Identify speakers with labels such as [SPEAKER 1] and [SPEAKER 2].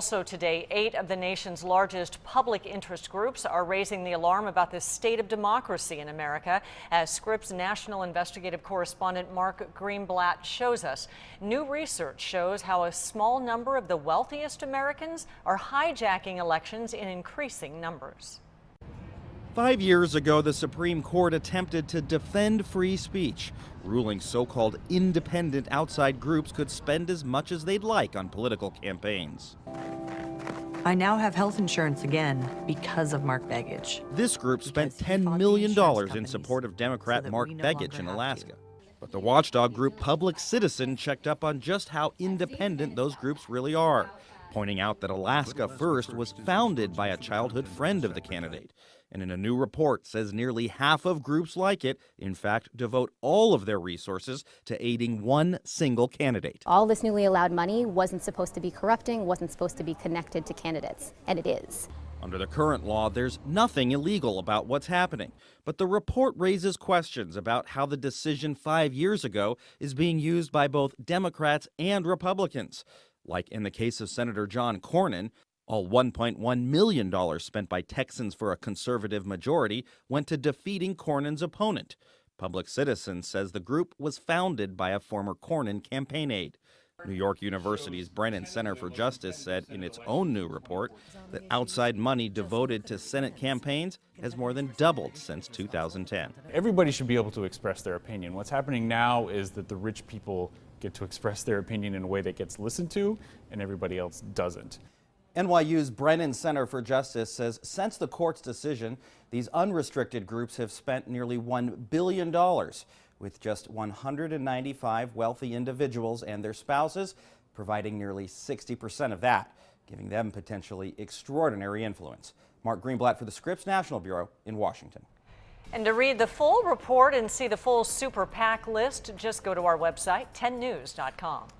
[SPEAKER 1] Also today, 8 of the nation's largest public interest groups are raising the alarm about the state of democracy in America, as Scripps national investigative correspondent Mark Greenblatt shows us. New research shows how a small number of the wealthiest Americans are hijacking elections in increasing numbers.
[SPEAKER 2] 5 years ago, the Supreme Court attempted to defend free speech, ruling so-called independent outside groups could spend as much as they'd like on political campaigns.
[SPEAKER 3] I now have health insurance again because of Mark Begich.
[SPEAKER 2] This group spent $10 million in support of Democrat Mark Begich in Alaska. But the watchdog group Public Citizen checked up on just how independent those groups really are, pointing out that Alaska First was founded by a childhood friend of the candidate. And in a new report says nearly half of groups like it, in fact, devote all of their resources to aiding one single candidate.
[SPEAKER 4] All this newly allowed money wasn't supposed to be corrupting, wasn't supposed to be connected to candidates, and it is.
[SPEAKER 2] Under the current law, there's nothing illegal about what's happening. But the report raises questions about how the decision 5 years ago is being used by both Democrats and Republicans. Like in the case of Senator John Cornyn, all $1.1 million spent by Texans for a conservative majority went to defeating Cornyn's opponent. Public Citizen says the group was founded by a former Cornyn campaign aide. New York University's Brennan Center for Justice said in its own new report that outside money devoted to Senate campaigns has more than doubled since 2010.
[SPEAKER 5] Everybody should be able to express their opinion. What's happening now is that the rich people get to express their opinion in a way that gets listened to, and everybody else doesn't.
[SPEAKER 2] NYU's Brennan Center for Justice says since the court's decision, these unrestricted groups have spent nearly $1 billion, with just 195 wealthy individuals and their spouses providing nearly 60% of that, giving them potentially extraordinary influence. Mark Greenblatt for the Scripps National Bureau in Washington.
[SPEAKER 1] And to read the full report and see the full Super PAC list, just go to our website, 10news.com.